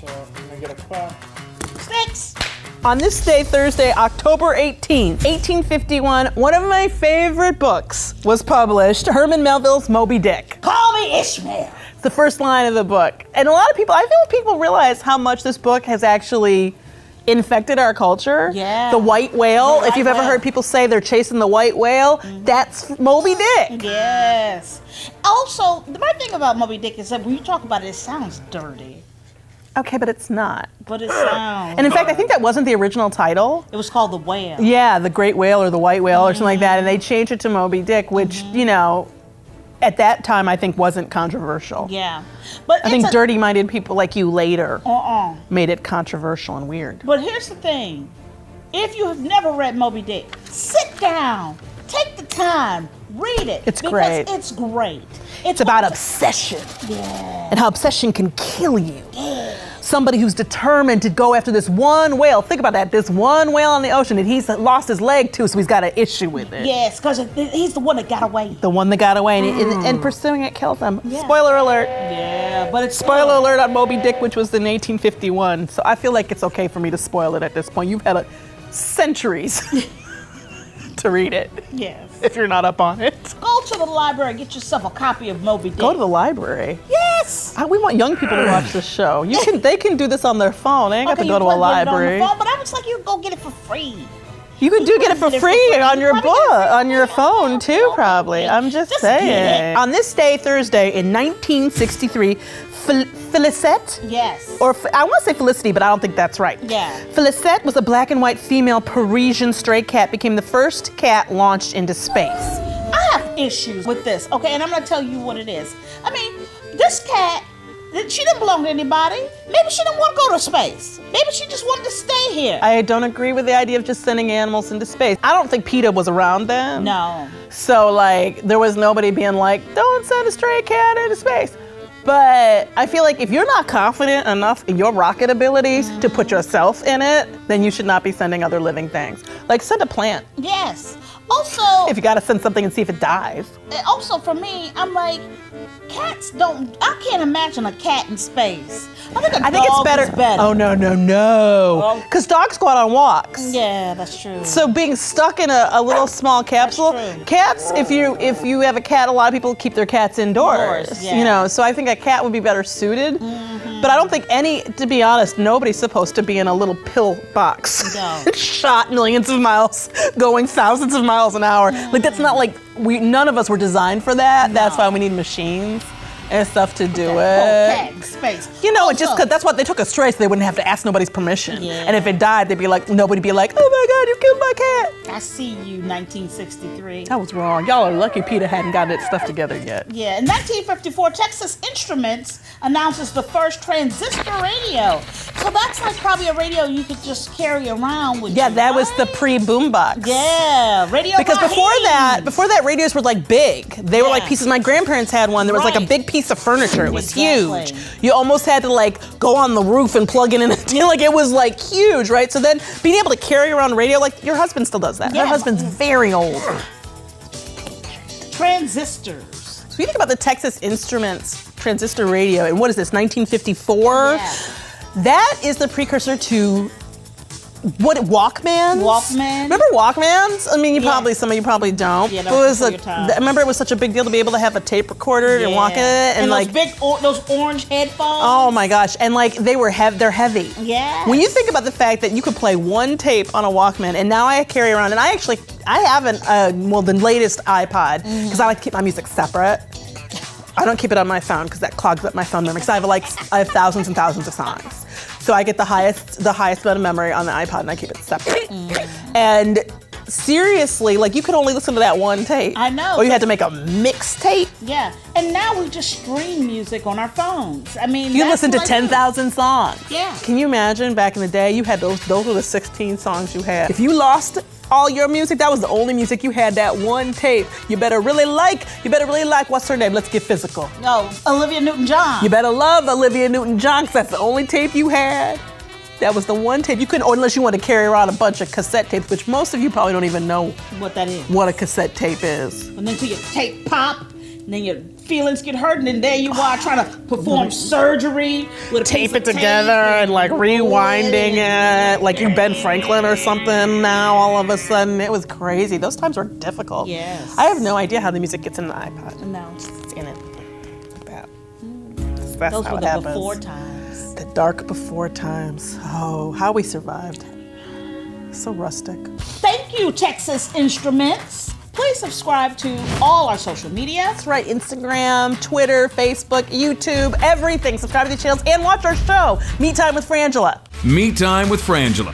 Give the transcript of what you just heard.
So I'm gonna get a clap. Sticks! On this day, Thursday, October 18th, 1851, one of my favorite books was published, Herman Melville's Moby Dick. Call me Ishmael. It's the first line of the book. And a lot of people, I feel people realize how much this book has actually infected our culture. Yeah. The white whale, The if you've white ever whale. heard people say they're chasing the white whale, that's Moby Dick. Yes. Also, the right thing about Moby Dick is that when you talk about it, it sounds dirty. Okay, but it's not. But it sounds. And in fact, I think that wasn't the original title. It was called The Whale. Yeah, the great whale or the white whale or something like that. And they changed it to Moby Dick, which, you know, at that time I think wasn't controversial. Yeah. But I think dirty-minded people like you later made it controversial and weird. But here's the thing. If you have never read Moby Dick, sit down, take the time, read it. It's great. Because it's great. It's about obsession. Yeah. And how obsession can kill you. Somebody who's determined to go after this one whale. Think about that, this one whale in the ocean that he's lost his leg to, so he's got an issue with it. Yes, because he's the one that got away. The one that got away, and pursuing it kills him. Yeah. Spoiler alert. Yeah, but it's Spoiler alert on Moby Dick, which was in 1851. So I feel like it's okay for me to spoil it at this point. You've had centuries to read it. Yes. If you're not up on it. Go to the library and get yourself a copy of Moby Dick. Go to the library. Yes. We want young people to watch this show. They can do this on their phone. They ain't got to go to a library. But I was like, you can go get it for free. You could get it for free on your on your phone too, probably. I'm just saying. On this day, Thursday, in 1963, Felicette? Yes. Or I want to say Felicity, but I don't think that's right. Yeah. Felicette was a black and white female Parisian stray cat, became the first cat launched into space. I have issues with this, okay, and I'm gonna tell you what it is. I mean, this cat, she didn't belong to anybody. Maybe she didn't want to go to space. Maybe she just wanted to stay here. I don't agree with the idea of just sending animals into space. I don't think PETA was around then. No. So like, there was nobody being like, don't send a stray cat into space. But I feel like if you're not confident enough in your rocket abilities to put yourself in it, then you should not be sending other living things. Like send a plant. Yes. Also, if you gotta send something and see if it dies. Also for me, I'm like, cats don't, I can't imagine a cat in space. I think it's better. Oh, no. Because dogs go out on walks. Yeah, that's true. So being stuck in a little small capsule, cats, if you have a cat, a lot of people keep their cats indoors. Yeah. You know, so I think a cat would be better suited. But I don't think to be honest, nobody's supposed to be in a little pill box. No. Shot millions of miles, going thousands of miles an hour. Like that's not like, none of us were designed for that. No. That's why we need machines and stuff to do it. Cat in space. You know, just because that's what they took us straight, so they wouldn't have to ask nobody's permission. Yeah. And if it died, they'd be like, nobody'd be like, oh my God, you killed my cat. I see you, 1963. That was wrong. Y'all are lucky PETA hadn't gotten its stuff together yet. Yeah, in 1954, Texas Instruments announces the first transistor radio. So that's like probably a radio you could just carry around with you. Yeah, that was the pre-boombox. Yeah, radio. Because before that, radios were like big. They were like pieces. My grandparents had one. There was like a big piece of furniture. It was huge. You almost had to like go on the roof and plug it in. Like it was like huge, right? So then being able to carry around radio, like your husband still does that. Yeah. Her husband's very old. Transistors. So you think about the Texas Instruments transistor radio, and what is this, 1954? Yeah. That is the precursor to Walkmans? Walkman. Remember Walkmans? I mean, some of you probably don't. Yeah, that was I remember it was such a big deal to be able to have a tape recorder and walk in it, and like those orange headphones. Oh my gosh! And like they're heavy. Yeah. When you think about the fact that you could play one tape on a Walkman, and now I carry around, and I have the latest iPod because I like to keep my music separate. I don't keep it on my phone because that clogs up my phone memory. Because I have thousands and thousands of songs, so I get the highest amount of memory on the iPod, and I keep it separate. And seriously, like you could only listen to that one tape. I know. Or you had to make a mixtape. Yeah, and now we just stream music on our phones. I mean, you listen to 10,000 songs. Yeah. Can you imagine back in the day? You had those were the 16 songs you had. If you lost all your music, that was the only music you had, that one tape. You better really like, what's her name? Let's get physical. No, Olivia Newton-John. You better love Olivia Newton-John, because that's the only tape you had. That was the one tape you couldn't, or unless you want to carry around a bunch of cassette tapes, which most of you probably don't even know what that is. What a cassette tape is. And then till your tape pop, and then your feelings get hurt, and then there you are trying to perform surgery with a Tape piece it of together tape and like rewinding it, like you're Ben Franklin or something now all of a sudden. It was crazy. Those times were difficult. Yes. I have no idea how the music gets in the iPod. No. It's in it. Like that. That's Those how were it the happens. before times. The dark before times. Oh, how we survived. So rustic. Thank you, Texas Instruments. Please subscribe to all our social media. That's right, Instagram, Twitter, Facebook, YouTube, everything. Subscribe to the channels and watch our show, Meet Time with Frangela. Me Time with Frangela.